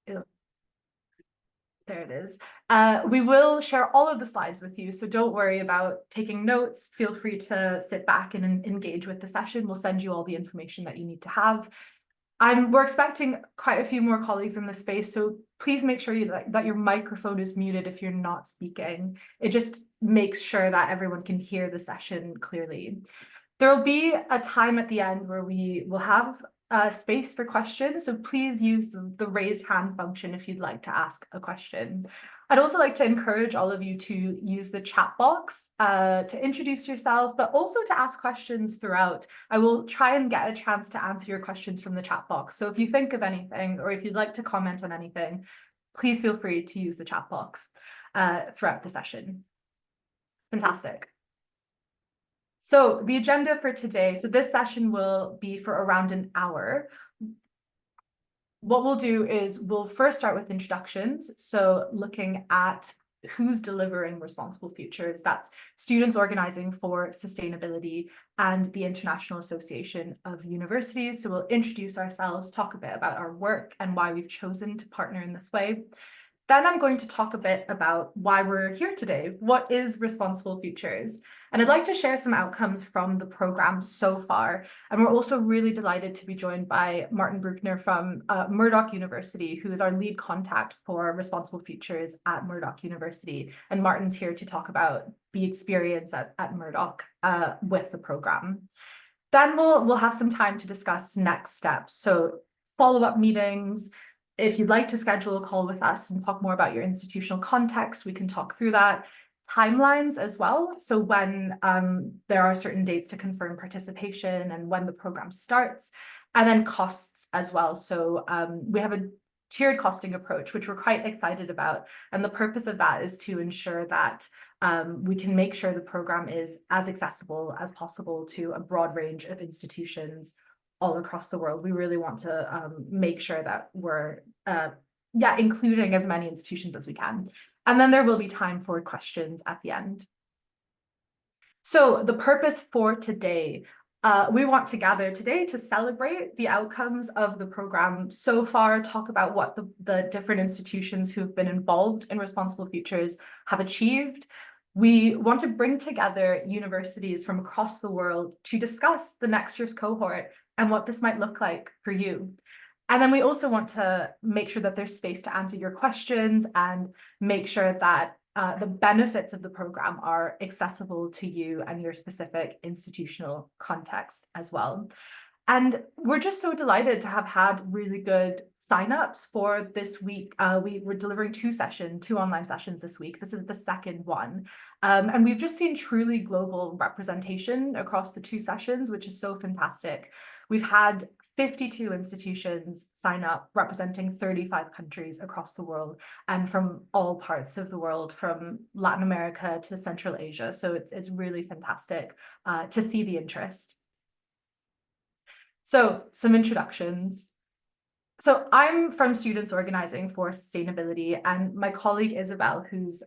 There it is. We will share all of the slides with you, so don't worry about taking notes. Feel free to sit back and engage with the session. We'll send you all the information that you need to have. We're expecting quite a few more colleagues in the space, so please make sure that your microphone is muted if you're not speaking. It just makes sure that everyone can hear the session clearly. There will be a time at the end where we will have space for questions, so please use the raised hand function if you'd like to ask a question. I'd also like to encourage all of you to use the chat box to introduce yourself, but also to ask questions throughout. I will try and get a chance to answer your questions from the chat box. So if you think of anything, or if you'd like to comment on anything, please feel free to use the chat box throughout the session. Fantastic. So the agenda for today, so this session will be for around an hour. What we'll do is we'll first start with introductions. So looking at who's delivering Responsible Futures, that's Students Organizing for Sustainability and the International Association of Universities. So we'll introduce ourselves, talk a bit about our work and why we've chosen to partner in this way. Then I'm going to talk a bit about why we're here today. What is Responsible Futures? And I'd like to share some outcomes from the program so far. And we're also really delighted to be joined by Martin Bruckner from Murdoch University, who is our lead contact for Responsible Futures at Murdoch University. And Martin's here to talk about the experience at Murdoch with the program. Then we'll have some time to discuss next steps. So follow-up meetings. If you'd like to schedule a call with us and talk more about your institutional context, we can talk through that. Timelines as well. So when there are certain dates to confirm participation and when the program starts, and then costs as well. So we have a tiered costing approach, which we're quite excited about. And the purpose of that is to ensure that we can make sure the program is as accessible as possible to a broad range of institutions all across the world. We really want to make sure that we're including as many institutions as we can. And then there will be time for questions at the end. So the purpose for today, we want to gather today to celebrate the outcomes of the program so far, talk about what the different institutions who've been involved in Responsible Futures have achieved. We want to bring together universities from across the world to discuss the next year's cohort and what this might look like for you. And then we also want to make sure that there's space to answer your questions and make sure that the benefits of the program are accessible to you and your specific institutional context as well. And we're just so delighted to have had really good signups for this week. We were delivering two online sessions this week. This is the second one. And we've just seen truly global representation across the two sessions, which is so fantastic. We've had 52 institutions sign up representing 35 countries across the world and from all parts of the world, from Latin America to Central Asia. So it's really fantastic to see the interest. So some introductions. So I'm from Students Organizing for Sustainability, and my colleague Isabel, who's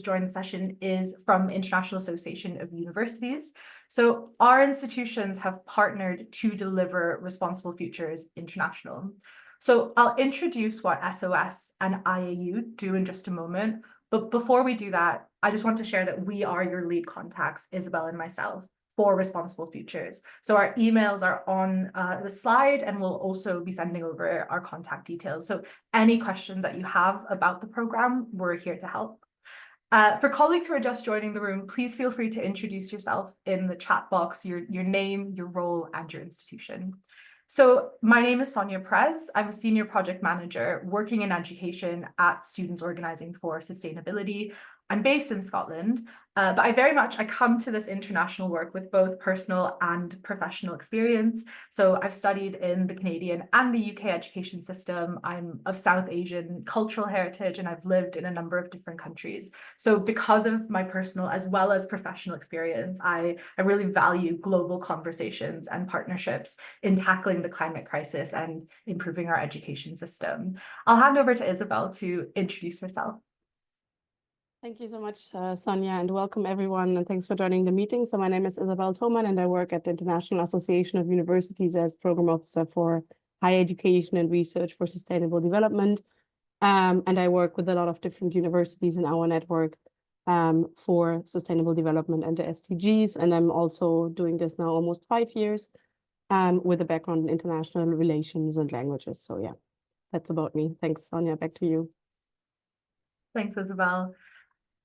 joined the session, is from International Association of Universities. So our institutions have partnered to deliver Responsible Futures International. So I'll introduce what SOS and IAU do in just a moment. But before we do that, I just want to share that we are your lead contacts, Isabel and myself, for Responsible Futures. So our emails are on the slide, and we'll also be sending over our contact details. So any questions that you have about the program, we're here to help. For colleagues who are just joining the room, please feel free to introduce yourself in the chat box, your name, your role, and your institution. So my name is Sonia Prez. I'm a senior project manager working in education at Students Organizing for Sustainability. I'm based in Scotland, but I come to this international work with both personal and professional experience. So I've studied in the Canadian and the UK education system. I'm of South Asian cultural heritage, and I've lived in a number of different countries. So because of my personal as well as professional experience, I really value global conversations and partnerships in tackling the climate crisis and improving our education system. I'll hand over to Isabel to introduce herself. Thank you so much, Sonia, and welcome everyone, and thanks for joining the meeting. So my name is Isabel Thoman, and I work at the International Association of Universities as Program Officer for Higher Education and Research for Sustainable Development. And I work with a lot of different universities in our network for sustainable development and the SDGs. And I'm also doing this now almost 5 years with a background in international relations and languages. So yeah, that's about me. Thanks, Sonia. Back to you. Thanks, Isabel.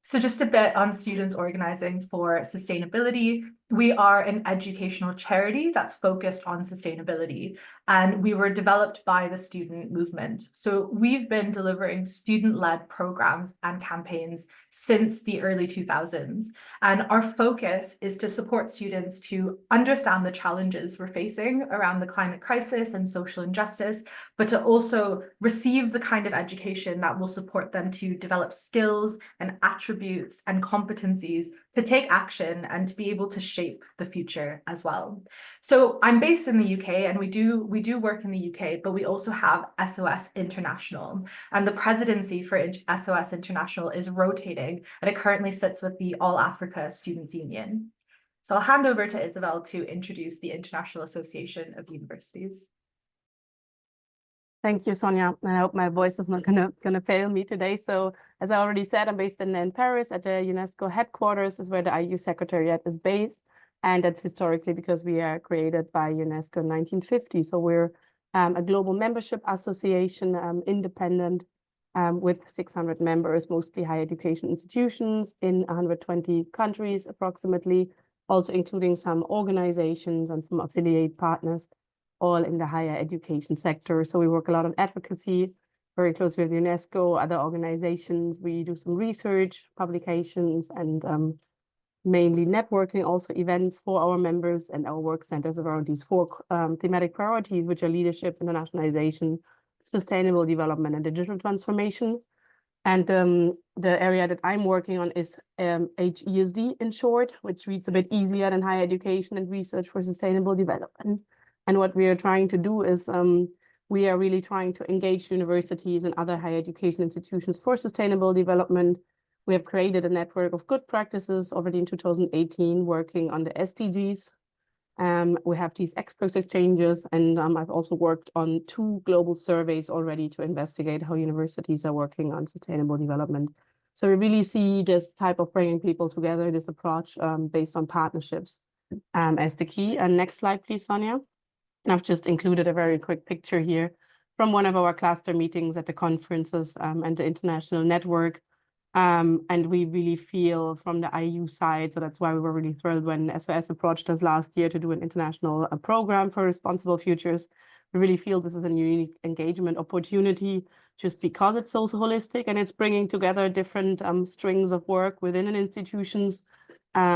So just a bit on students organizing for sustainability. We are an educational charity that's focused on sustainability, and we were developed by the student movement. So we've been delivering student-led programs and campaigns since the early 2000s. And our focus is to support students to understand the challenges we're facing around the climate crisis and social injustice, but to also receive the kind of education that will support them to develop skills and attributes and competencies to take action and to be able to shape the future as well. So I'm based in the UK, and we do work in the UK, but we also have SOS International, and the presidency for SOS International is rotating, and it currently sits with the All Africa Students Union. So I'll hand over to Isabel to introduce the International Association of Universities. Thank you, Sonia. And I hope my voice is not gonna fail me today. So as I already said, I'm based in Paris at the UNESCO headquarters, is where the IAU Secretariat is based. And that's historically because we are created by UNESCO in 1950. So we're a global membership association, independent, with 600 members, mostly higher education institutions in 120 countries approximately, also including some organizations and some affiliate partners, all in the higher education sector. So we work a lot on advocacy, very closely with UNESCO, other organizations. We do some research, publications, and mainly networking, also events for our members, and our work centers around these 4 thematic priorities, which are leadership, internationalization, sustainable development, and digital transformation. And the area that I'm working on is HESD in short, which reads a bit easier than higher education and research for sustainable development. And what we are trying to do is we are really trying to engage universities and other higher education institutions for sustainable development. We have created a network of good practices already in 2018, working on the SDGs. We have these expert exchanges, and I've also worked on 2 global surveys already to investigate how universities are working on sustainable development. So we really see this type of bringing people together, this approach based on partnerships as the key. And next slide, please, Sonia. I've just included a very quick picture here from one of our cluster meetings at the conferences and the international network. And we really feel from the IAU side, so that's why we were really thrilled when SOS approached us last year to do an international program for responsible futures. We really feel this is a unique engagement opportunity just because it's so holistic and it's bringing together different strings of work within an institutions.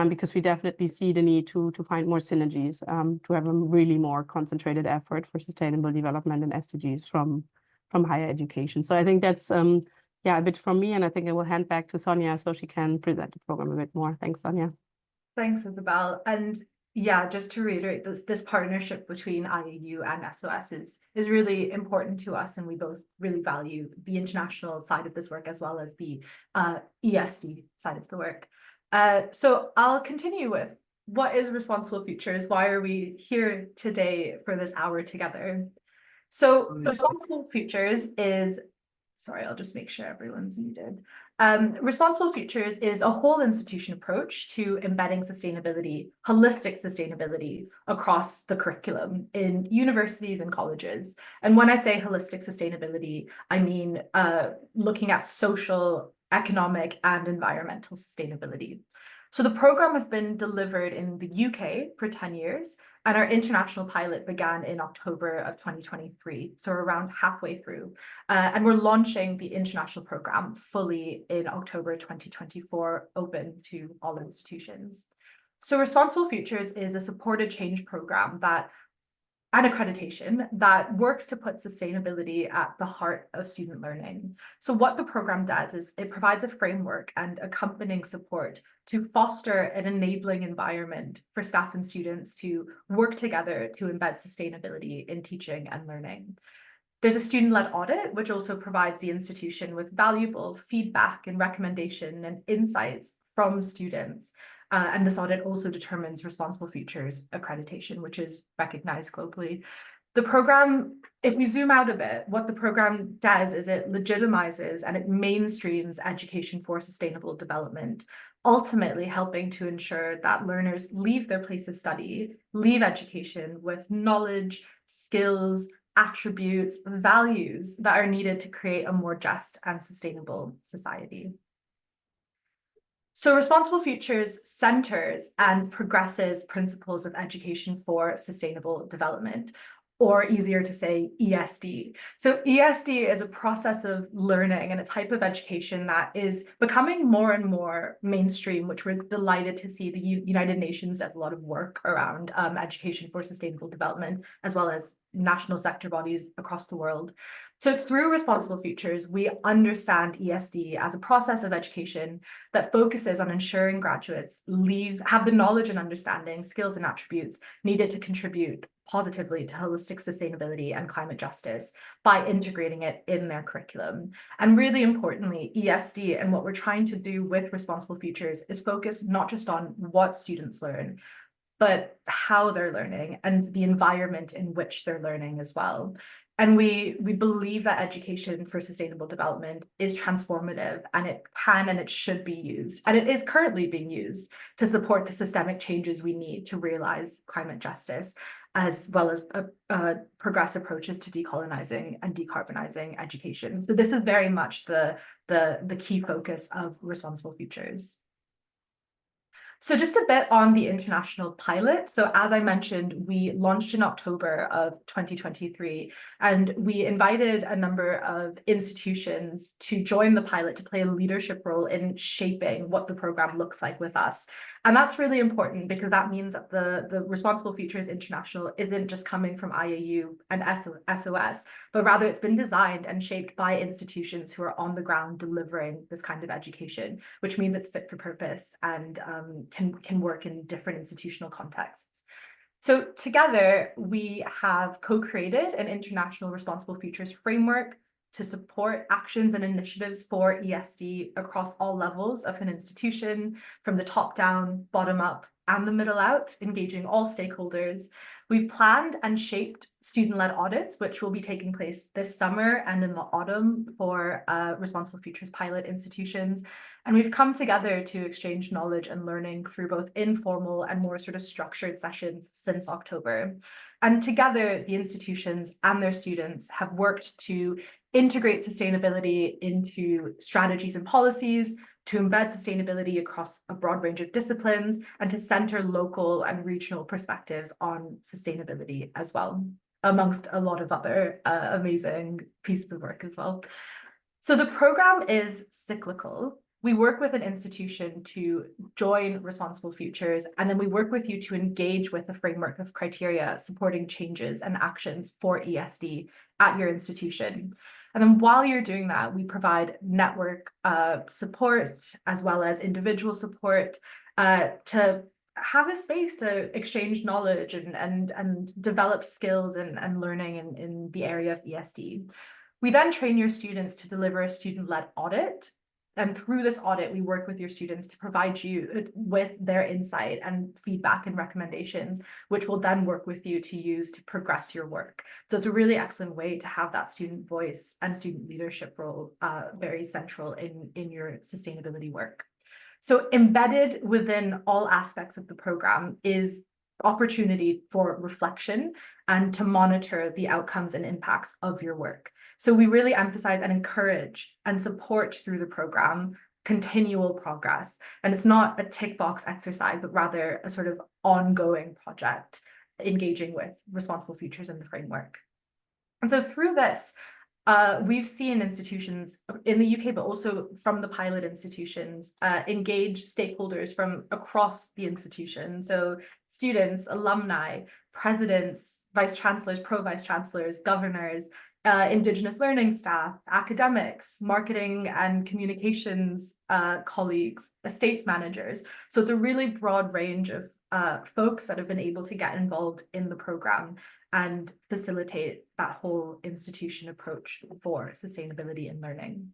Because we definitely see the need to find more synergies, to have a really more concentrated effort for sustainable development and SDGs from higher education. So I think that's yeah, a bit from me, and I think I will hand back to Sonia so she can present the program a bit more. Thanks, Sonia. Thanks, Isabel. And yeah, just to reiterate, this partnership between IAU and SOS is really important to us, and we both really value the international side of this work as well as the ESD side of the work. So I'll continue with what is Responsible Futures? Why are we here today for this hour together? So Responsible Futures is, sorry, I'll just make sure everyone's muted. Responsible Futures is a whole institution approach to embedding sustainability, holistic sustainability across the curriculum in universities and colleges. And when I say holistic sustainability, I mean looking at social, economic, and environmental sustainability. So the program has been delivered in the UK for 10 years, and our international pilot began in October of 2023, so we're around halfway through. And we're launching the international program fully in October 2024, open to all institutions. So Responsible Futures is a supported change program and accreditation that works to put sustainability at the heart of student learning. So what the program does is it provides a framework and accompanying support to foster an enabling environment for staff and students to work together to embed sustainability in teaching and learning. There's a student-led audit, which also provides the institution with valuable feedback and recommendation and insights from students. And this audit also determines Responsible Futures accreditation, which is recognized globally. The program, if we zoom out a bit, what the program does is it legitimizes and it mainstreams education for sustainable development, ultimately helping to ensure that learners leave their place of study, leave education with knowledge, skills, attributes, values that are needed to create a more just and sustainable society. So Responsible Futures centers and progresses principles of education for sustainable development, or easier to say, ESD. So ESD is a process of learning and a type of education that is becoming more and more mainstream, which we're delighted to see. The United Nations does a lot of work around education for sustainable development, as well as national sector bodies across the world. So through Responsible Futures, we understand ESD as a process of education that focuses on ensuring graduates have the knowledge and understanding, skills and attributes needed to contribute positively to holistic sustainability and climate justice by integrating it in their curriculum. And really importantly, ESD and what we're trying to do with Responsible Futures is focus not just on what students learn, but how they're learning and the environment in which they're learning as well. And we believe that education for sustainable development is transformative, and it can and it should be used, and it is currently being used to support the systemic changes we need to realize climate justice, as well as progress approaches to decolonizing and decarbonizing education. So this is very much the key focus of Responsible Futures. So just a bit on the international pilot. So as I mentioned, we launched in October of 2023, and we invited a number of institutions to join the pilot to play a leadership role in shaping what the program looks like with us. And that's really important because that means that the Responsible Futures International isn't just coming from IAU and SOS, but rather it's been designed and shaped by institutions who are on the ground delivering this kind of education, which means it's fit for purpose and can work in different institutional contexts. So together, we have co-created an international Responsible Futures framework to support actions and initiatives for ESD across all levels of an institution, from the top down, bottom up, and the middle out, engaging all stakeholders. We've planned and shaped student-led audits, which will be taking place this summer and in the autumn for Responsible Futures pilot institutions. And we've come together to exchange knowledge and learning through both informal and more sort of structured sessions since October. And together, the institutions and their students have worked to integrate sustainability into strategies and policies, to embed sustainability across a broad range of disciplines, and to center local and regional perspectives on sustainability as well, amongst a lot of other amazing pieces of work as well. So the program is cyclical. We work with an institution to join Responsible Futures, and then we work with you to engage with a framework of criteria supporting changes and actions for ESD at your institution. And then while you're doing that, we provide network support as well as individual support to have a space to exchange knowledge and develop skills and learning in the area of ESD. We then train your students to deliver a student-led audit. And through this audit, we work with your students to provide you with their insight and feedback and recommendations, which will then work with you to use to progress your work. So it's a really excellent way to have that student voice and student leadership role very central in your sustainability work. So embedded within all aspects of the program is opportunity for reflection and to monitor the outcomes and impacts of your work. So we really emphasize and encourage and support through the program continual progress. And it's not a tick box exercise, but rather a sort of ongoing project engaging with Responsible Futures in the framework. And so through this, we've seen institutions in the UK, but also from the pilot institutions, engage stakeholders from across the institution. So students, alumni, presidents, vice chancellors, pro-vice chancellors, governors, Indigenous learning staff, academics, marketing and communications colleagues, estates managers. So it's a really broad range of folks that have been able to get involved in the program and facilitate that whole institution approach for sustainability and learning.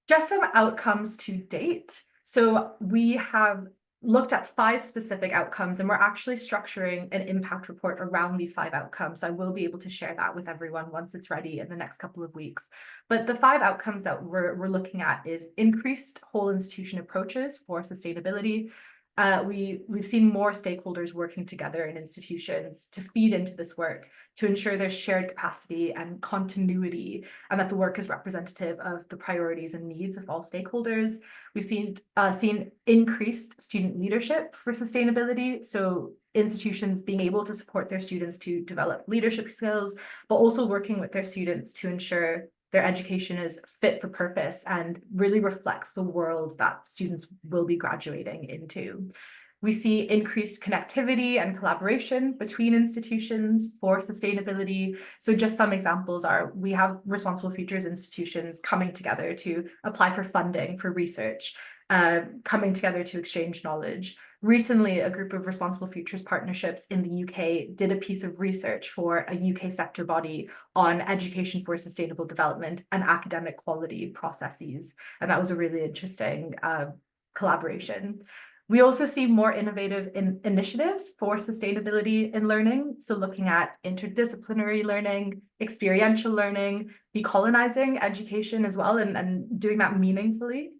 Just some outcomes to date. So we have looked at 5 specific outcomes, and we're actually structuring an impact report around these 5 outcomes. So I will be able to share that with everyone once it's ready in the next couple of weeks. But the 5 outcomes that we're looking at is increased whole institution approaches for sustainability. We've seen more stakeholders working together in institutions to feed into this work to ensure there's shared capacity and continuity, and that the work is representative of the priorities and needs of all stakeholders. We've seen increased student leadership for sustainability, so institutions being able to support their students to develop leadership skills, but also working with their students to ensure their education is fit for purpose and really reflects the world that students will be graduating into. We see increased connectivity and collaboration between institutions for sustainability. So just some examples are, we have Responsible Futures institutions coming together to apply for funding for research, coming together to exchange knowledge. Recently, a group of Responsible Futures partnerships in the UK did a piece of research for a UK sector body on education for sustainable development and academic quality processes. And that was a really interesting collaboration. We also see more innovative initiatives for sustainability in learning. So looking at interdisciplinary learning, experiential learning, decolonizing education as well, and doing that meaningfully.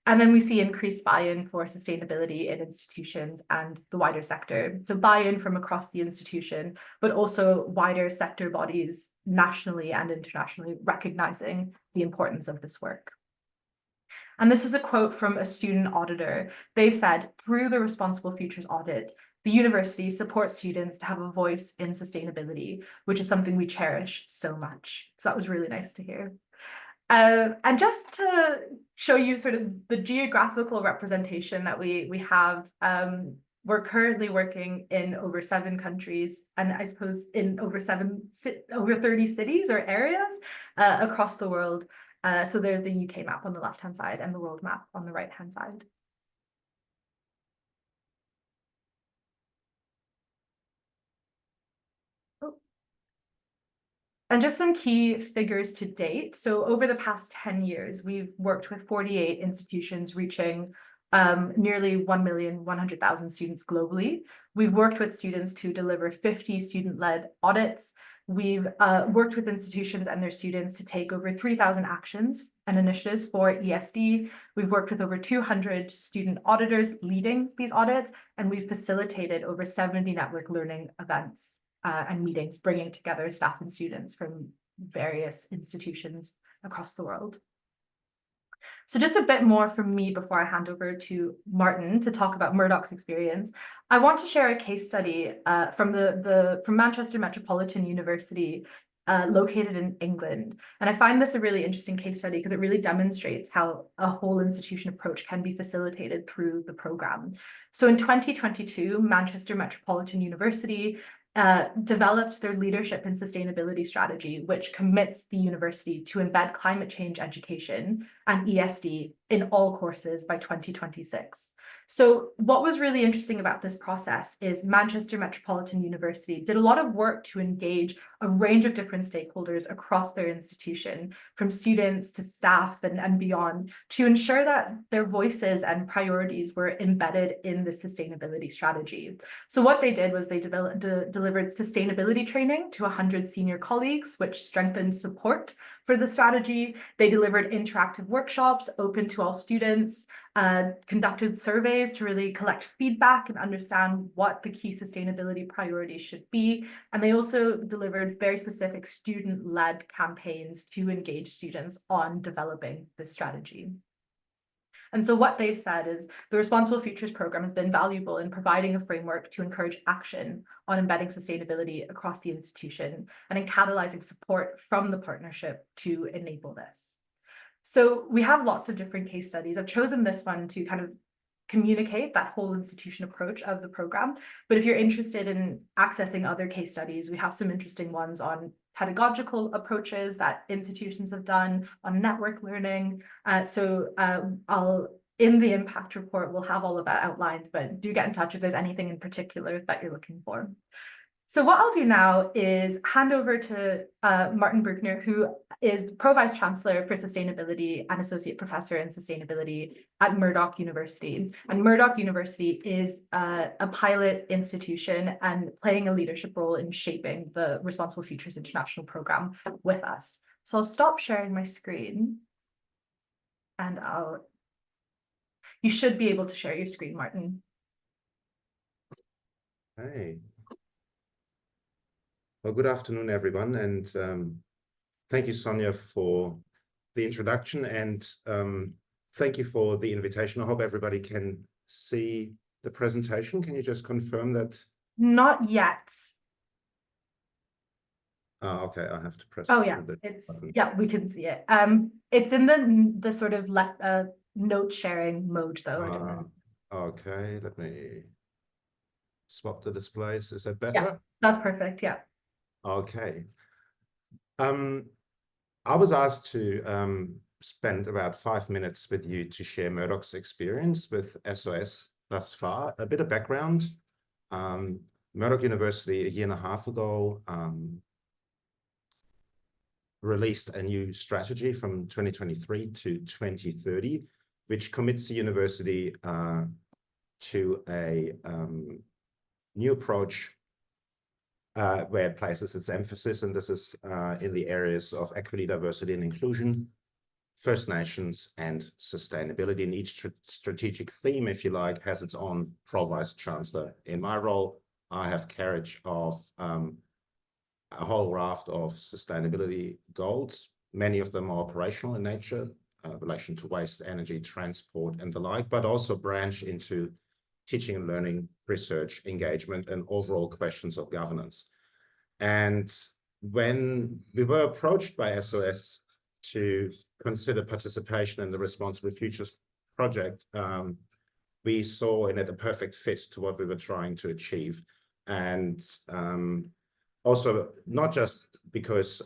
And then we see increased buy-in for sustainability in institutions and the wider sector. So buy-in from across the institution, but also wider sector bodies nationally and internationally recognizing the importance of this work. And this is a quote from a student auditor. They've said, through the Responsible Futures audit, the university supports students to have a voice in sustainability, which is something we cherish so much. So that was really nice to hear. And just to show you sort of the geographical representation that we have, we're currently working in over 7 countries, and I suppose in over 30 cities or areas across the world. So there's the UK map on the left-hand side and the world map on the right-hand side. And just some key figures to date. So over the past 10 years, we've worked with 48 institutions reaching nearly 1,100,000 students globally. We've worked with students to deliver 50 student-led audits. We've worked with institutions and their students to take over 3,000 actions and initiatives for ESD. We've worked with over 200 student auditors leading these audits, and we've facilitated over 70 network learning events and meetings, bringing together staff and students from various institutions across the world. So just a bit more from me before I hand over to Martin to talk about Murdoch's experience. I want to share a case study from Manchester Metropolitan University, located in England. And I find this a really interesting case study because it really demonstrates how a whole institution approach can be facilitated through the program. So in 2022, Manchester Metropolitan University developed their leadership and sustainability strategy, which commits the university to embed climate change education and ESD in all courses by 2026. So what was really interesting about this process is Manchester Metropolitan University did a lot of work to engage a range of different stakeholders across their institution, from students to staff and beyond, to ensure that their voices and priorities were embedded in the sustainability strategy. So what they did was they delivered sustainability training to 100 senior colleagues, which strengthened support for the strategy. They delivered interactive workshops open to all students, conducted surveys to really collect feedback and understand what the key sustainability priorities should be. And they also delivered very specific student-led campaigns to engage students on developing this strategy. And so what they've said is the Responsible Futures program has been valuable in providing a framework to encourage action on embedding sustainability across the institution and in catalyzing support from the partnership to enable this. So we have lots of different case studies. I've chosen this one to kind of communicate that whole institution approach of the program. But if you're interested in accessing other case studies, we have some interesting ones on pedagogical approaches that institutions have done, on network learning. In the impact report, we'll have all of that outlined, but do get in touch if there's anything in particular that you're looking for. So what I'll do now is hand over to Martin Bruckner, who is Pro Vice Chancellor for Sustainability and Associate Professor in Sustainability at Murdoch University. And Murdoch University is a pilot institution and playing a leadership role in shaping the Responsible Futures International Programme with us. So I'll stop sharing my screen and you should be able to share your screen, Martin. Hey. Well, good afternoon, everyone, and thank you, Sonia, for the introduction, and thank you for the invitation. I hope everybody can see the presentation. Can you just confirm that? Not yet. Okay, I have to press. Oh yeah, we can see it. It's in the sort of note sharing mode though. Okay, let me swap the displays. Is that better? Yeah, that's perfect. Yeah. Okay. I was asked to spend about 5 minutes with you to share Murdoch's experience with SOS thus far. A bit of background. Murdoch University, a year and a half ago, released a new strategy from 2023 to 2030, which commits the university to a new approach where it places its emphasis, and this is in the areas of equity, diversity, and inclusion, First Nations, and sustainability. And each strategic theme, if you like, has its own Pro Vice Chancellor. In my role, I have carriage of a whole raft of sustainability goals. Many of them are operational in nature, relation to waste, energy, transport, and the like, but also branch into teaching and learning, research, engagement, and overall questions of governance. And when we were approached by SOS to consider participation in the Responsible Futures project, we saw in it a perfect fit to what we were trying to achieve. And also, not just because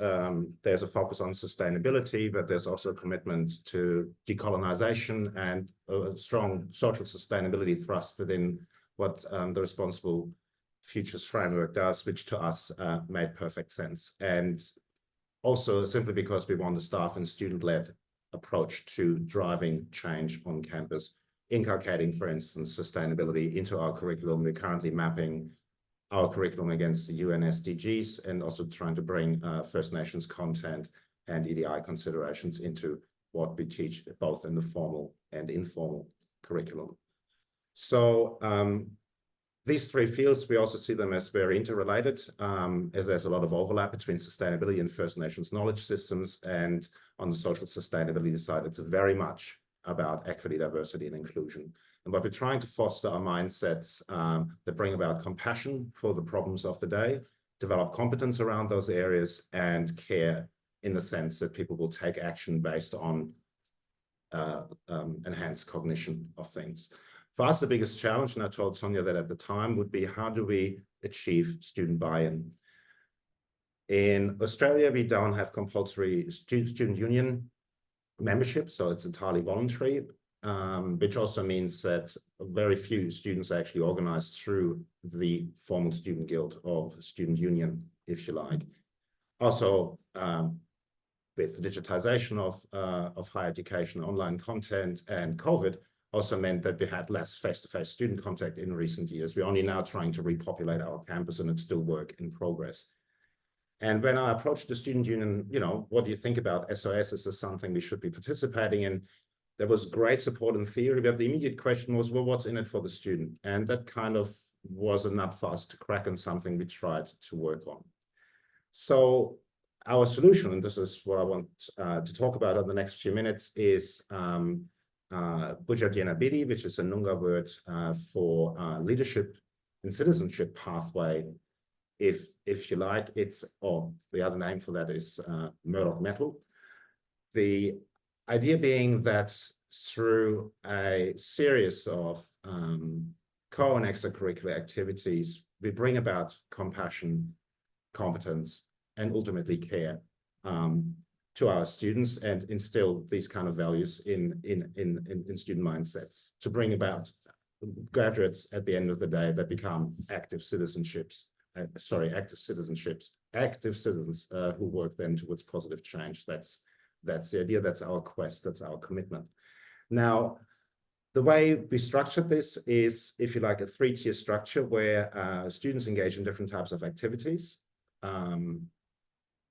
there's a focus on sustainability, but there's also a commitment to decolonization and a strong social sustainability thrust within what the Responsible Futures framework does, which to us made perfect sense. And also simply because we want a staff and student-led approach to driving change on campus, inculcating, for instance, sustainability into our curriculum. We're currently mapping our curriculum against the UN SDGs and also trying to bring First Nations content and EDI considerations into what we teach, both in the formal and informal curriculum. So these three fields, we also see them as very interrelated, as there's a lot of overlap between sustainability and First Nations knowledge systems. And on the social sustainability side, it's very much about equity, diversity, and inclusion. And what we're trying to foster are mindsets that bring about compassion for the problems of the day, develop competence around those areas, and care in the sense that people will take action based on enhanced cognition of things. For us, the biggest challenge, and I told Sonia that at the time, would be how do we achieve student buy-in? In Australia, we don't have compulsory student union membership, so it's entirely voluntary, which also means that very few students are actually organized through the formal student guild or student union, if you like. Also, with the digitization of higher education, online content, and COVID, also meant that we had less face-to-face student contact in recent years. We're only now trying to repopulate our campus, and it's still work in progress. And when I approached the student union, what do you think about SOS? Is this something we should be participating in? There was great support in theory, but the immediate question was, well, what's in it for the student? And that kind of was a nut for us to crack, and something we tried to work on. So our solution, and this is what I want to talk about in the next few minutes, is Bujadjena Bidi, which is a Noongar word for leadership and citizenship pathway. If you like, the other name for that is Murdoch Metal. The idea being that through a series of co- and extracurricular activities, we bring about compassion, competence, and ultimately care to our students, and instill these kind of values in student mindsets to bring about graduates at the end of the day that become active citizenships active citizens who work then towards positive change. That's the idea. That's our quest. That's our commitment. Now, the way we structured this is, if you like, a 3-tier structure where students engage in different types of activities.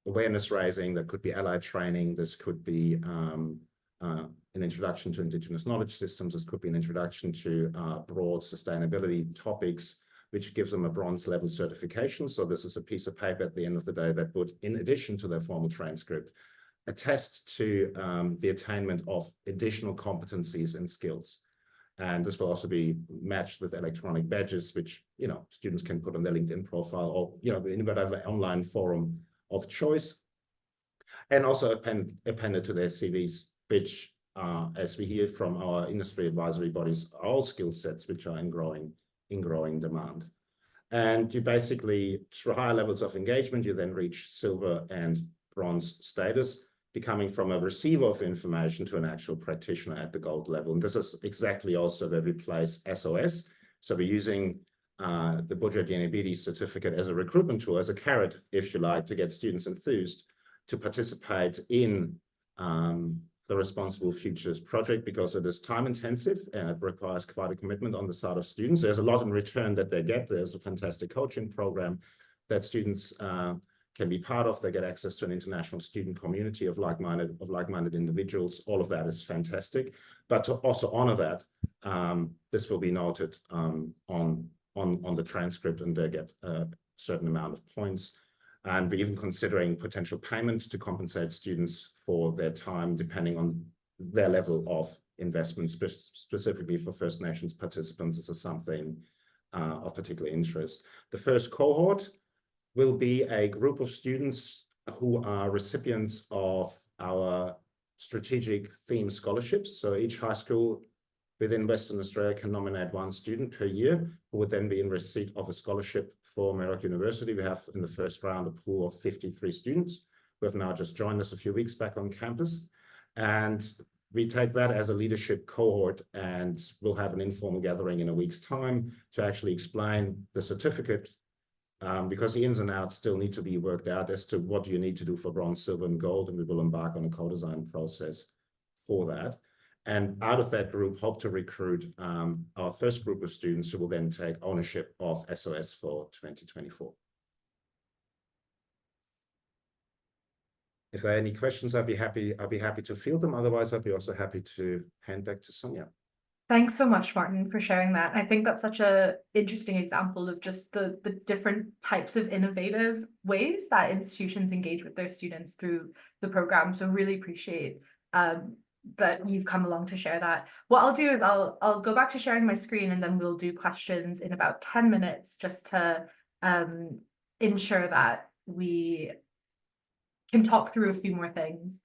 Awareness raising, that could be allied training, this could be an introduction to Indigenous knowledge systems, this could be an introduction to broad sustainability topics, which gives them a bronze level certification. So this is a piece of paper at the end of the day that would, in addition to their formal transcript, attest to the attainment of additional competencies and skills. And this will also be matched with electronic badges, which, you know, students can put on their LinkedIn profile or, you know, in whatever online forum of choice, and also appended to their CVs, which, as we hear from our industry advisory bodies, are all skill sets which are in growing demand. And you basically, through higher levels of engagement, you then reach silver and bronze status, becoming from a receiver of information to an actual practitioner at the gold level. And this is exactly also where we place SOS. So we're using the Budget Diabetes certificate as a recruitment tool, as a carrot, if you like, to get students enthused to participate in the Responsible Futures project, because it is time intensive and it requires quite a commitment on the side of students. There's a lot in return that they get. There's a fantastic coaching program that students can be part of. They get access to an international student community of like-minded individuals. All of that is fantastic. But to also honor that, this will be noted on the transcript, and they get a certain amount of points. And we're even considering potential payment to compensate students for their time, depending on their level of investment, specifically for First Nations participants. This is something of particular interest. The first cohort will be a group of students who are recipients of our strategic theme scholarships. So each high school within Western Australia can nominate 1 student per year, who would then be in receipt of a scholarship for Merrick University. We have in the first round a pool of 53 students who have now just joined us a few weeks back on campus. And we take that as a leadership cohort, and we'll have an informal gathering in a week's time to actually explain the certificate, because the ins and outs still need to be worked out as to what do you need to do for bronze, silver, and gold, and we will embark on a co-design process for that. And out of that group, hope to recruit our first group of students who will then take ownership of SOS for 2024. If there are any questions, I'd be happy to field them. Otherwise, I'd be also happy to hand back to Sonia. Thanks so much, Martin, for sharing that. I think that's such an interesting example of just the different types of innovative ways that institutions engage with their students through the program. So really appreciate that you've come along to share that. What I'll do is I'll go back to sharing my screen, and then we'll do questions in about 10 minutes just to ensure that we can talk through a few more things.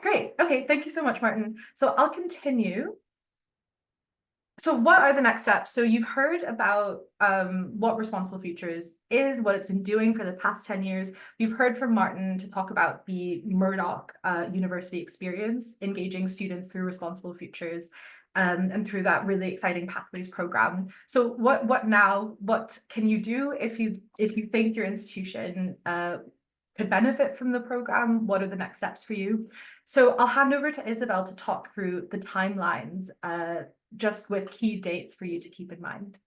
Great. Okay, thank you so much, Martin. So I'll continue. So what are the next steps? So you've heard about what Responsible Futures is, what it's been doing for the past 10 years. You've heard from Martin to talk about the Murdoch University experience, engaging students through Responsible Futures and through that really exciting Pathways program. So what now? What can you do if you think your institution could benefit from the program? What are the next steps for you? So I'll hand over to Isabel to talk through the timelines, just with key dates for you to keep in mind.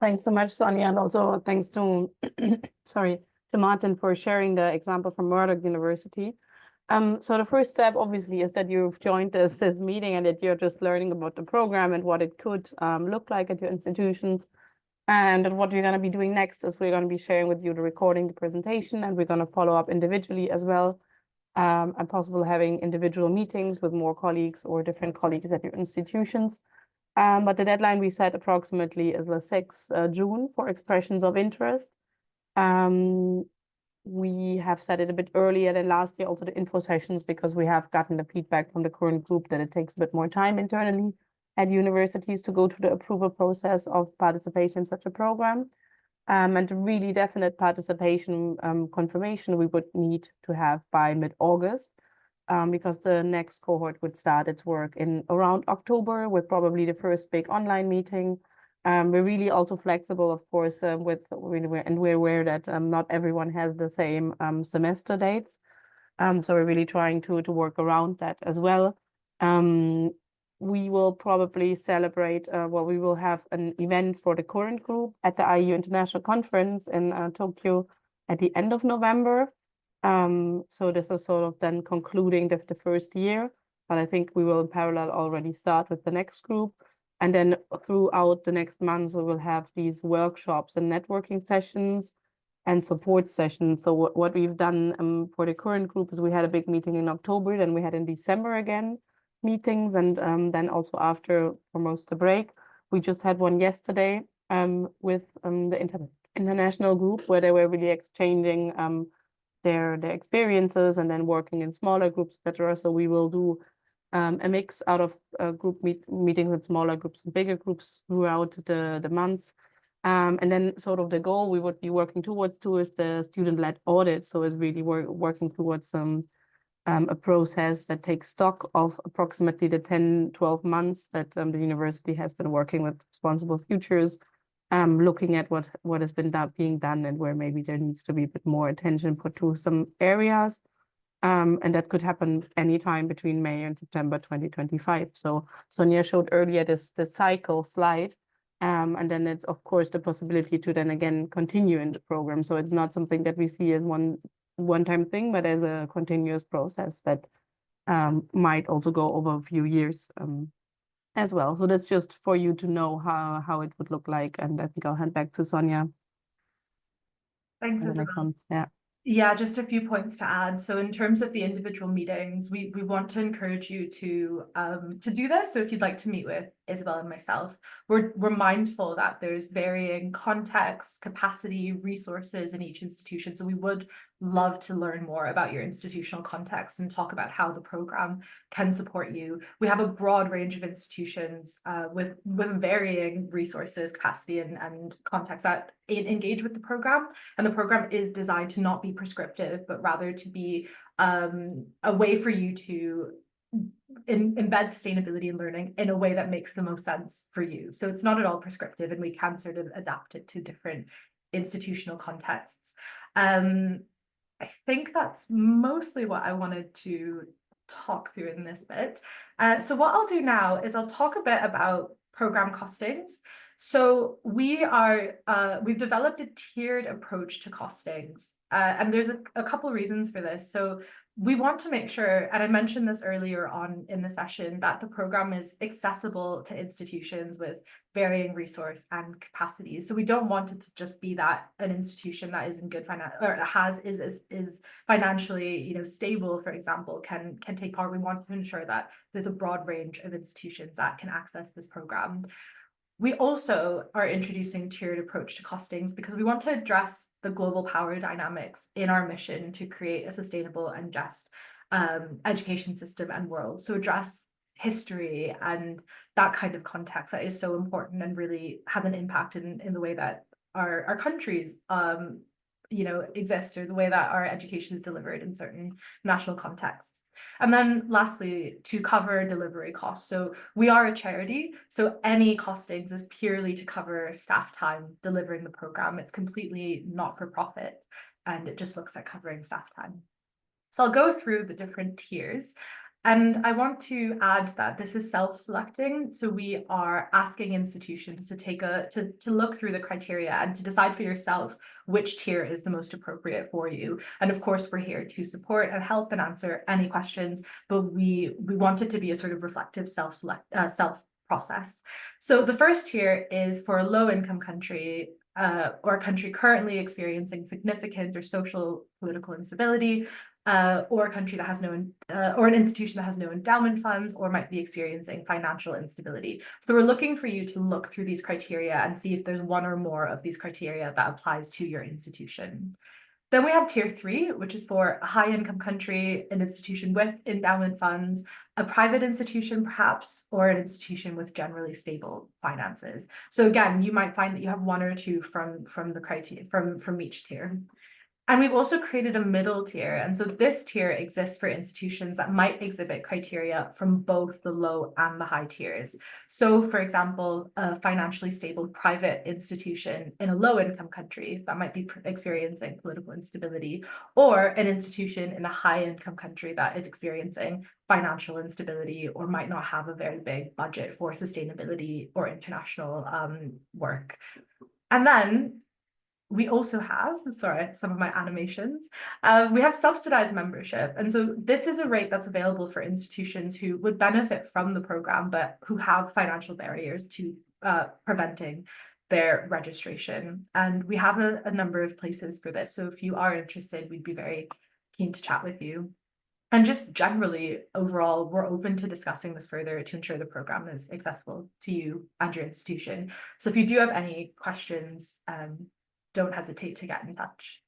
Thanks so much, Sonia, and also thanks to to Martin for sharing the example from Murdoch University. So the first step, obviously, is that you've joined this meeting and that you're just learning about the program and what it could look like at your institutions. And what we're going to be doing next is we're going to be sharing with you the recording, the presentation, and we're going to follow up individually as well, and possibly having individual meetings with more colleagues or different colleagues at your institutions. But the deadline we set approximately is the 6th June for expressions of interest. We have set it a bit earlier than last year, also the info sessions, because we have gotten the feedback from the current group that it takes a bit more time internally at universities to go through the approval process of participation in such a program. And really definite participation confirmation we would need to have by mid-August, because the next cohort would start its work in around October, with probably the first big online meeting We're really also flexible, of course, and we're aware that not everyone has the same semester dates. So we're really trying to work around that as well. We will probably celebrate, we will have an event for the current group at the IAU International Conference in Tokyo at the end of November. So this is sort of then concluding the first year, but I think we will in parallel already start with the next group. And then throughout the next months, we will have these workshops and networking sessions and support sessions. So what we've done for the current group is we had a big meeting in October, then we had in December again meetings, and then also after almost the break, we just had one yesterday with the international group where they were really exchanging their experiences and then working in smaller groups, etc. So we will do a mix out of meetings with smaller groups and bigger groups throughout the months. And then sort of the goal we would be working towards is the student-led audit. So it's really working towards a process that takes stock of approximately the 10-12 months that the university has been working with Responsible Futures, looking at what has been being done and where maybe there needs to be a bit more attention put to some areas. And that could happen anytime between May and September 2025. So Sonia showed earlier the cycle slide. And then it's, of course, the possibility to then again continue in the program. So it's not something that we see as one-time thing, but as a continuous process that might also go over a few years as well. So that's just for you to know how it would look like. And I think I'll hand back to Sonia. Thanks, Isabel. Yeah. Yeah, just a few points to add. So in terms of the individual meetings, we want to encourage you to do this. So if you'd like to meet with Isabel and myself, we're mindful that there's varying context, capacity, resources in each institution. So we would love to learn more about your institutional context and talk about how the program can support you. We have a broad range of institutions with varying resources, capacity, and context that engage with the program. And the program is designed to not be prescriptive, but rather to be a way for you to embed sustainability in learning in a way that makes the most sense for you. So it's not at all prescriptive, and we can sort of adapt it to different institutional contexts. I think that's mostly what I wanted to talk through in this bit. So what I'll do now is I'll talk a bit about program costings. So we've developed a tiered approach to costings, and there's a couple of reasons for this. So we want to make sure, and I mentioned this earlier on in the session, that the program is accessible to institutions with varying resource and capacities. So we don't want it to just be that an institution that is in good is financially, stable, for example, can take part. We want to ensure that there's a broad range of institutions that can access this program. We also are introducing tiered approach to costings because we want to address the global power dynamics in our mission to create a sustainable and just education system and world. So address history and that kind of context that is so important and really has an impact in the way that our countries exist, or the way that our education is delivered in certain national contexts. And then lastly, to cover delivery costs. So we are a charity, so any costings is purely to cover staff time delivering the program. It's completely not for profit, and it just looks at covering staff time. So I'll go through the different tiers. And I want to add that this is self-selecting. So we are asking institutions to look through the criteria and to decide for yourself which tier is the most appropriate for you. And of course, we're here to support and help and answer any questions, but we want it to be a sort of reflective self process. So the first tier is for a low-income country or a country currently experiencing significant or social political instability, or a country that has no, or an institution that has no endowment funds, or might be experiencing financial instability. So we're looking for you to look through these criteria and see if there's one or more of these criteria that applies to your institution. Then we have tier 3, which is for a high income country, an institution with endowment funds, a private institution perhaps, or an institution with generally stable finances. So again, you might find that you have one or two from the criteria from each tier. And we've also created a middle tier. And so this tier exists for institutions that might exhibit criteria from both the low and the high tiers. So for example, a financially stable private institution in a low income country that might be experiencing political instability, or an institution in a high income country that is experiencing financial instability or might not have a very big budget for sustainability or international work. And then we also have, sorry, some of my animations, we have subsidized membership. And so this is a rate that's available for institutions who would benefit from the program, but who have financial barriers to preventing their registration. And we have a number of places for this. So if you are interested, we'd be very keen to chat with you. And just generally, overall, we're open to discussing this further to ensure the program is accessible to you and your institution. So if you do have any questions, don't hesitate to get in touch.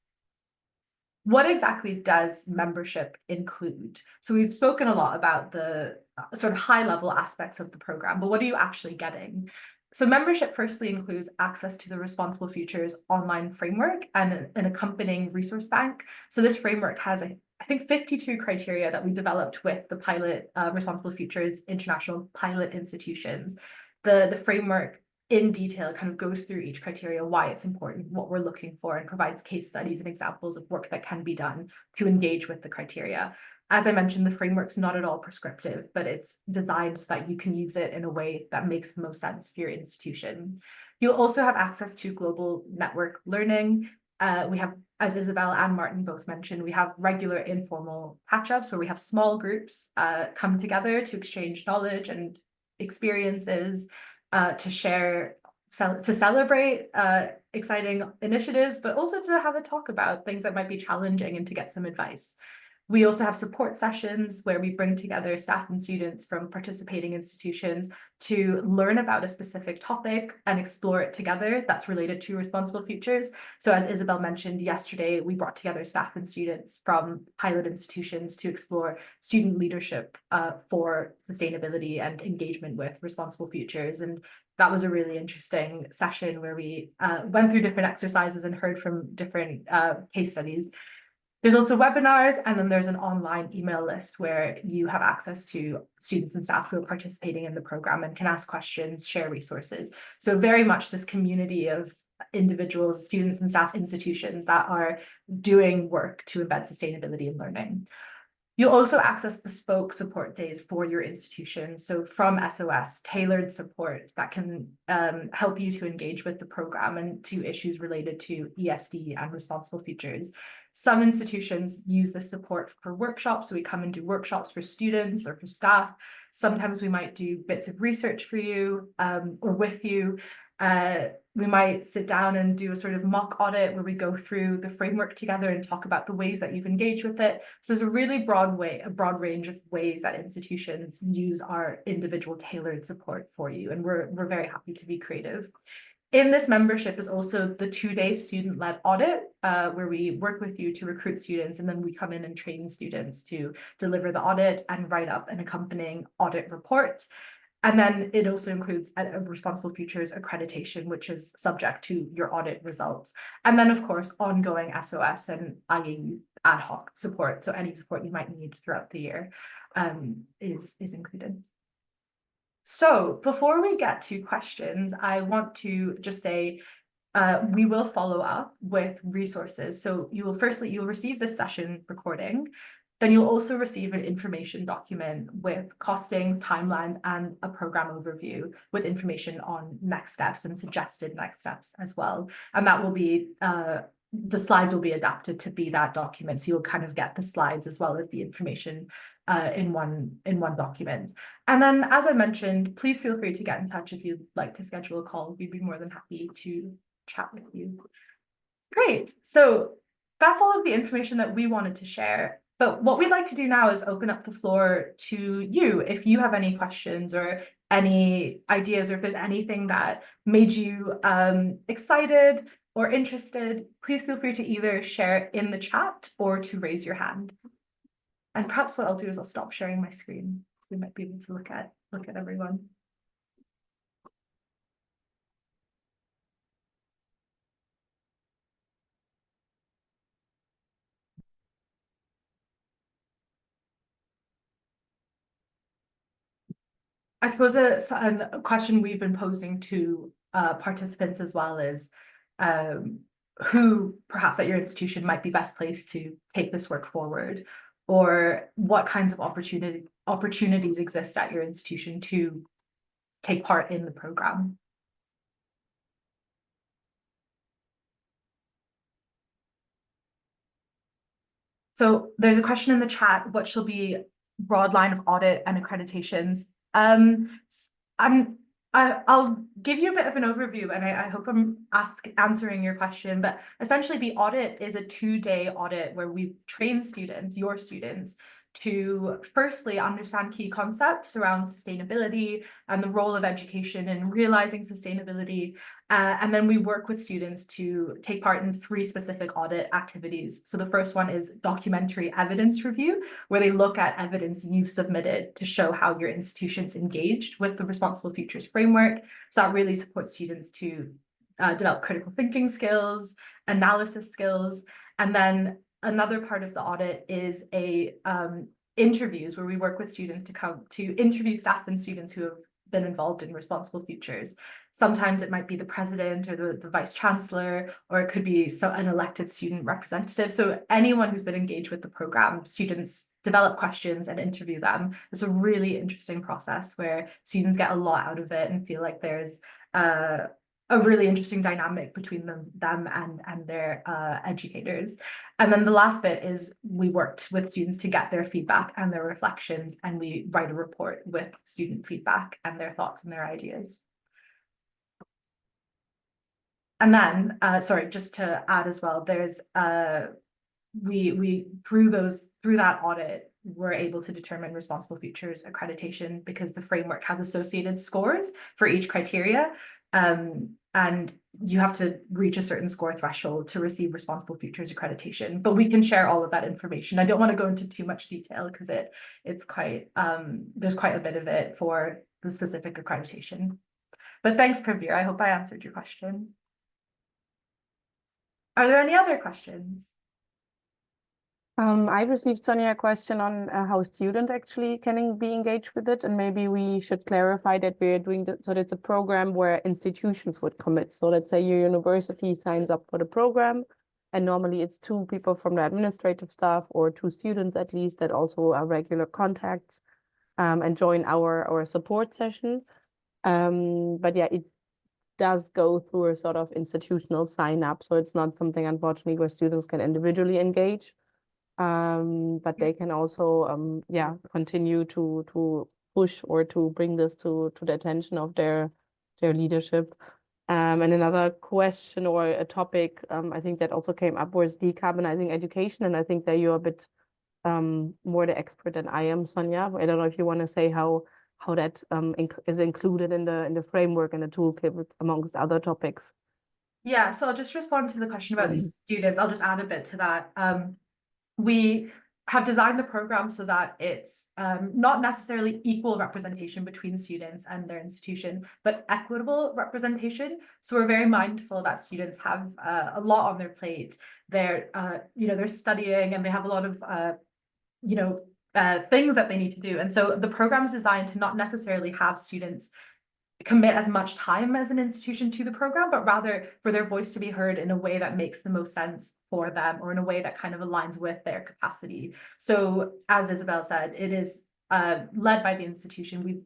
What exactly does membership include? So we've spoken a lot about the sort of high level aspects of the program, but what are you actually getting? So membership firstly includes access to the Responsible Futures online framework and an accompanying resource bank. So this framework has, I think, 52 criteria that we developed with the pilot Responsible Futures International pilot institutions. The framework in detail kind of goes through each criteria, why it's important, what we're looking for, and provides case studies and examples of work that can be done to engage with the criteria. As I mentioned, the framework's not at all prescriptive, but it's designed so that you can use it in a way that makes the most sense for your institution. You'll also have access to global network learning. We have, as Isabel and Martin both mentioned, we have regular informal catch-ups where we have small groups come together to exchange knowledge and experiences, to share, to celebrate exciting initiatives, but also to have a talk about things that might be challenging and to get some advice. We also have support sessions where we bring together staff and students from participating institutions to learn about a specific topic and explore it together that's related to Responsible Futures. So as Isabel mentioned yesterday, we brought together staff and students from pilot institutions to explore student leadership for sustainability and engagement with Responsible Futures. And that was a really interesting session where we went through different exercises and heard from different case studies. There's also webinars, and then there's an online email list where you have access to students and staff who are participating in the program and can ask questions, share resources. So very much this community of individuals, students and staff institutions that are doing work to embed sustainability in learning. You'll also access bespoke support days for your institution. So from SOS, tailored support that can help you to engage with the program and to issues related to ESD and Responsible Futures. Some institutions use this support for workshops. So we come and do workshops for students or for staff. Sometimes we might do bits of research for you or with you. We might sit down and do a sort of mock audit where we go through the framework together and talk about the ways that you've engaged with it. So there's a really broad range of ways that institutions use our individual tailored support for you. And we're very happy to be creative. In this membership is also the 2-day student-led audit, where we work with you to recruit students, and then we come in and train students to deliver the audit and write up an accompanying audit report. And then it also includes a Responsible Futures accreditation, which is subject to your audit results. And then, of course, ongoing SOS and IAU ad hoc support. So any support you might need throughout the year is included. So before we get to questions, I want to just say we will follow up with resources. So you'll receive this session recording. Then you'll also receive an information document with costings, timelines, and a program overview with information on next steps and suggested next steps as well. And that will be, the slides will be adapted to be that document. So you'll kind of get the slides as well as the information in one document. And then, as I mentioned, please feel free to get in touch if you'd like to schedule a call. We'd be more than happy to chat with you. Great. So that's all of the information that we wanted to share. But what we'd like to do now is open up the floor to you. If you have any questions or any ideas, or if there's anything that made you excited or interested, please feel free to either share it in the chat or to raise your hand. And perhaps what I'll do is I'll stop sharing my screen. We might be able to look at everyone. I suppose a question we've been posing to participants as well is who perhaps at your institution might be best placed to take this work forward, or what kinds of opportunities exist at your institution to take part in the program. So there's a question in the chat, what shall be broad line of audit and accreditations? I'll give you a bit of an overview, and I hope I'm answering your question, but essentially the audit is a 2-day audit where we train students, your students, to firstly understand key concepts around sustainability and the role of education in realizing sustainability. And then we work with students to take part in 3 specific audit activities. So the first one is documentary evidence review, where they look at evidence you've submitted to show how your institution's engaged with the Responsible Futures framework. So that really supports students to develop critical thinking skills, analysis skills, and then another part of the audit is interviews, where we work with students to come to interview staff and students who have been involved in Responsible Futures. Sometimes it might be the president or the vice chancellor, or it could be an elected student representative. So anyone who's been engaged with the program, students develop questions and interview them. It's a really interesting process where students get a lot out of it and feel like there's a really interesting dynamic between them and their educators. And then the last bit is we worked with students to get their feedback and their reflections, and we write a report with student feedback and their thoughts and their ideas. And then, sorry, just to add as well, there's we through that audit, we're able to determine Responsible Futures accreditation because the framework has associated scores for each criteria. And you have to reach a certain score threshold to receive Responsible Futures accreditation, but we can share all of that information. I don't want to go into too much detail because it's quite there's quite a bit of it for the specific accreditation. But thanks, Pravir. I hope I answered your question. Are there any other questions? I received, Sonia, a question on how students actually can be engaged with it, and maybe we should clarify that we're doing that. So it's a program where institutions would commit. So let's say your university signs up for the program, and normally it's 2 people from the administrative staff or 2 students at least that also are regular contacts and join our support session. But yeah, it does go through a sort of institutional sign up. So it's not something, unfortunately, where students can individually engage. But they can also continue to push or to bring this to the attention of their leadership. And another question or a topic I think that also came up was decarbonizing education, and I think that you're a bit more the expert than I am, Sonia. I don't know if you want to say how that is included in the framework and the toolkit amongst other topics. Yeah, so I'll just respond to the question about students. I'll just add a bit to that. We have designed the program so that it's not necessarily equal representation between students and their institution, but equitable representation. So we're very mindful that students have a lot on their plate. They're they're studying and they have a lot of things that they need to do. And so the program is designed to not necessarily have students commit as much time as an institution to the program, but rather for their voice to be heard in a way that makes the most sense for them, or in a way that kind of aligns with their capacity. So as Isabel said, it is led by the institution.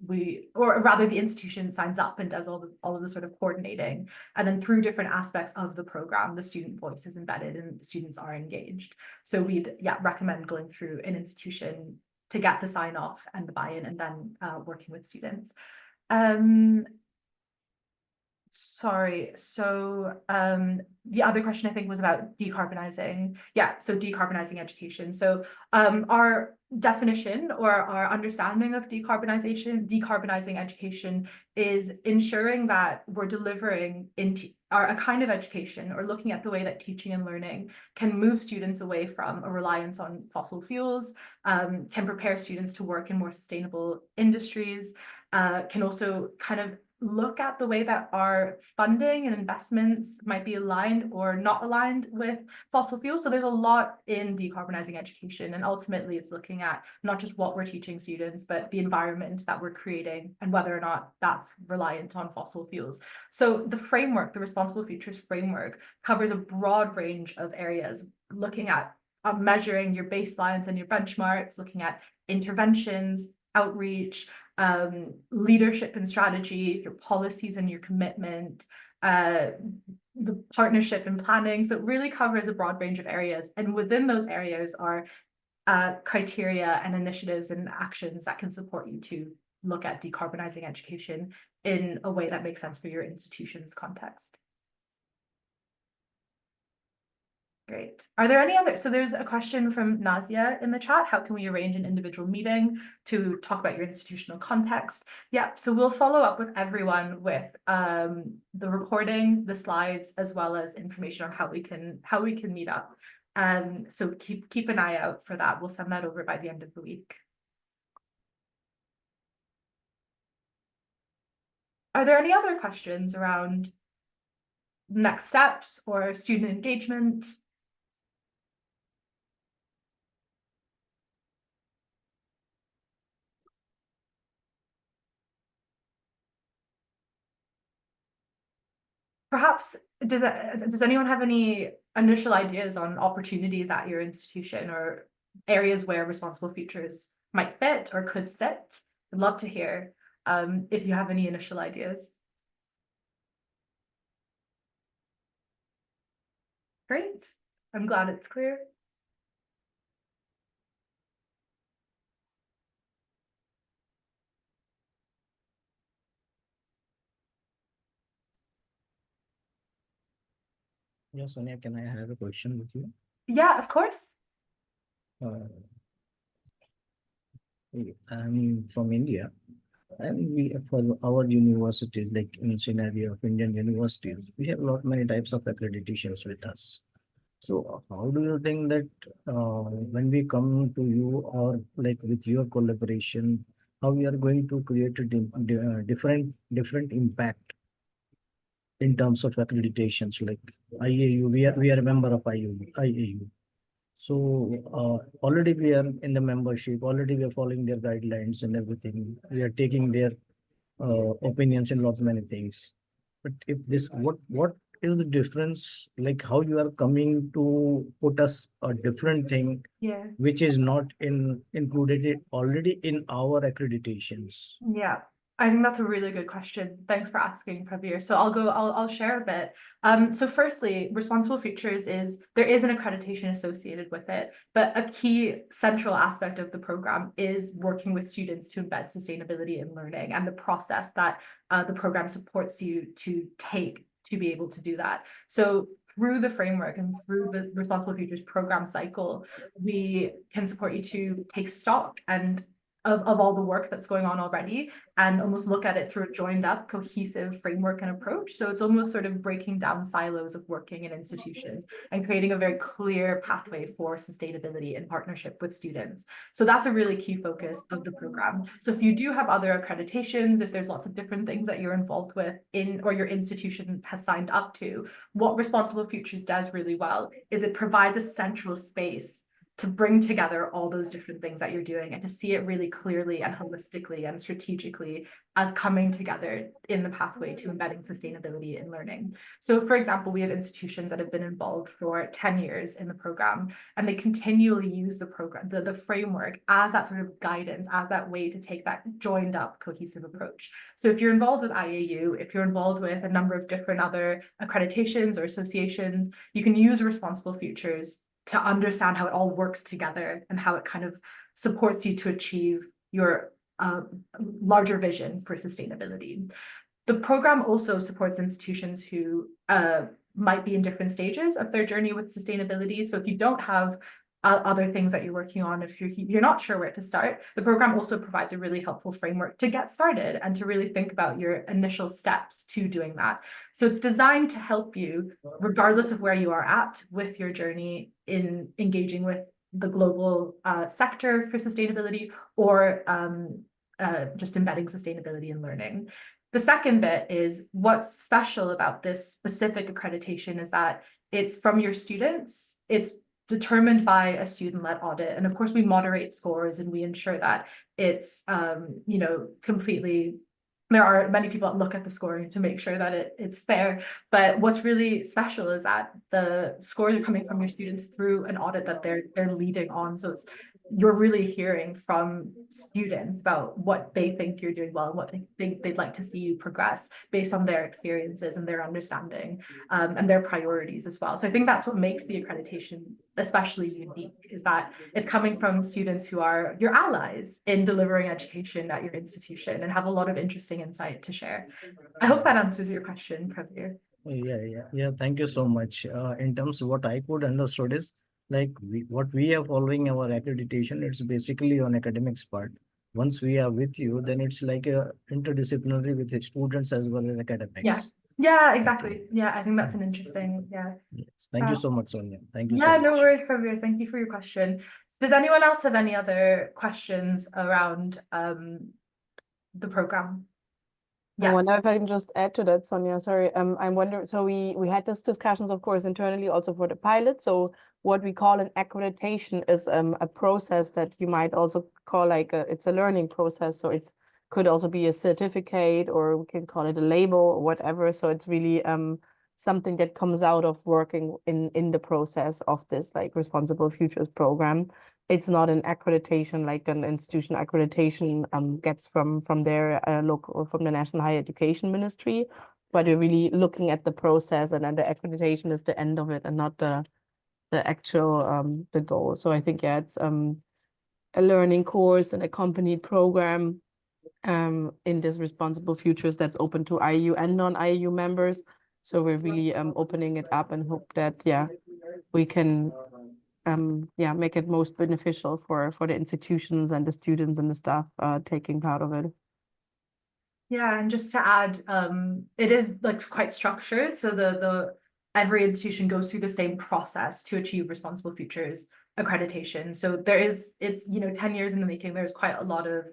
Or rather the institution signs up and does all of the sort of coordinating, and then through different aspects of the program, the student voice is embedded and students are engaged. So we'd recommend going through an institution to get the sign off and the buy-in, and then working with students. Sorry, so the other question I think was about decarbonizing. Yeah, so decarbonizing education. So our definition or our understanding of decarbonizing education is ensuring that we're delivering a kind of education, or looking at the way that teaching and learning can move students away from a reliance on fossil fuels, can prepare students to work in more sustainable industries, can also kind of look at the way that our funding and investments might be aligned or not aligned with fossil fuels. So there's a lot in decarbonizing education, and ultimately it's looking at not just what we're teaching students, but the environment that we're creating and whether or not that's reliant on fossil fuels. So the framework, the Responsible Futures framework, covers a broad range of areas, looking at measuring your baselines and your benchmarks, looking at interventions, outreach, leadership and strategy, your policies and your commitment, the partnership and planning. So it really covers a broad range of areas. And within those areas are criteria and initiatives and actions that can support you to look at decarbonizing education in a way that makes sense for your institution's context. Great. Are there any other? So there's a question from Nazia in the chat. How can we arrange an individual meeting to talk about your institutional context? Yeah, so we'll follow up with everyone with the recording, the slides, as well as information on how we can meet up. So keep an eye out for that. We'll send that over by the end of the week. Are there any other questions around next steps or student engagement? Perhaps, does anyone have any initial ideas on opportunities at your institution or areas where Responsible Futures might fit or could sit? I'd love to hear if you have any initial ideas. Great. I'm glad it's clear. Yes, Sonia, can I have a question with you? Yeah, of course. I'm from India, and we for our universities, like in scenario of Indian universities, we have many types of accreditations with us. So how do you think that when we come to you or like with your collaboration, how we are going to create a different impact in terms of accreditations? Like IAU, we are a member of IAU. So already we are in the membership, already we are following their guidelines and everything. We are taking their opinions in lot many things. But if this, what is the difference? Like how you are coming to put us a different thing, Yeah. which is not included already in our accreditations. Yeah. I think that's a really good question. Thanks for asking, Prabir. So I'll share a bit. So firstly, Responsible Futures there is an accreditation associated with it, but a key central aspect of the program is working with students to embed sustainability in learning and the process that the program supports you to take to be able to do that. So through the framework and through the Responsible Futures program cycle, we can support you to take stock and of all the work that's going on already and almost look at it through a joined up cohesive framework and approach. So it's almost sort of breaking down silos of working in institutions and creating a very clear pathway for sustainability in partnership with students. So that's a really key focus of the program. So if you do have other accreditations, if there's lots of different things that you're involved with or your institution has signed up to, what Responsible Futures does really well is it provides a central space to bring together all those different things that you're doing and to see it really clearly and holistically and strategically as coming together in the pathway to embedding sustainability in learning. So for example, we have institutions that have been involved for 10 years in the program, and they continually use the program, the framework as that sort of guidance, as that way to take that joined up cohesive approach. So if you're involved with IAU, if you're involved with a number of different other accreditations or associations, you can use Responsible Futures to understand how it all works together and how it kind of supports you to achieve your larger vision for sustainability. The program also supports institutions who might be in different stages of their journey with sustainability. So if you don't have other things that you're working on, if you're not sure where to start, the program also provides a really helpful framework to get started and to really think about your initial steps to doing that. So it's designed to help you, regardless of where you are at with your journey in engaging with the global sector for sustainability or just embedding sustainability in learning. The second bit is what's special about this specific accreditation is that it's from your students. It's determined by a student-led audit. And of course, we moderate scores and we ensure that it's, completely, there are many people that look at the scoring to make sure that it's fair. But what's really special is that the scores are coming from your students through an audit that they're leading on. So you're really hearing from students about what they think you're doing well and what they think they'd like to see you progress based on their experiences and their understanding and their priorities as well. So I think that's what makes the accreditation especially unique, is that it's coming from students who are your allies in delivering education at your institution and have a lot of interesting insight to share. I hope that answers your question, Prabir. Yeah. Thank you so much. In terms of what I could understood is like what we are following our accreditation, it's basically on academics part. Once we are with you, then it's like a interdisciplinary with the students as well as academics. Yeah, exactly. Yeah, I think that's an interesting, Yes. Thank you so much, Sonia. Thank you so Yeah, no much. worries, Prabir. Thank you for your question. Does anyone else have any other questions around the program? I wonder if I can just add to that, Sonia. Sorry, I'm wondering. So we had this discussions, of course, internally also for the pilot. So what we call an accreditation is a process that you might also call like it's a learning process. So it's could also be a certificate, or we can call it a label or whatever. So it's really something that comes out of working in the process of this like Responsible Futures program. It's not an accreditation like an institution accreditation gets from their local, from the National Higher Education Ministry, but we're really looking at the process, and then the accreditation is the end of it and not the actual the goal. So I think it's a learning course, an accompanied program in this Responsible Futures that's open to IAU and non-IAU members. So we're really opening it up and hope that we can make it most beneficial for the institutions and the students and the staff taking part of it. Yeah, and just to add, it is like quite structured. So the every institution goes through the same process to achieve Responsible Futures accreditation. So it's 10 years in the making. There's quite a lot of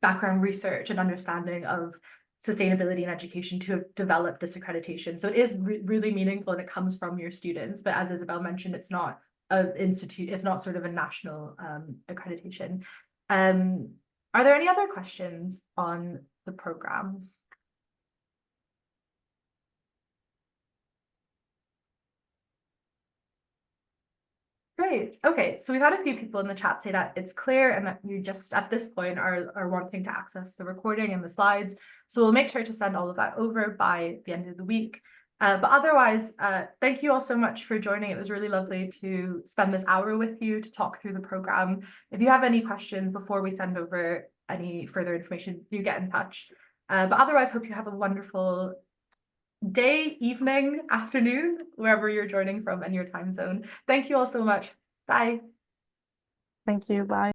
background research and understanding of sustainability and education to have developed this accreditation. So it is really meaningful and it comes from your students. But as Isabel mentioned, it's not an institute, it's not sort of a national accreditation. Are there any other questions on the program? Great. Okay, so we've had a few people in the chat say that it's clear and that you just at this point are wanting to access the recording and the slides. So we'll make sure to send all of that over by the end of the week. But otherwise, thank you all so much for joining. It was really lovely to spend this hour with you to talk through the program. If you have any questions before we send over any further information, do get in touch. But otherwise, hope you have a wonderful day, evening, afternoon, wherever you're joining from and your time zone. Thank you all so much. Bye. Thank you. Bye.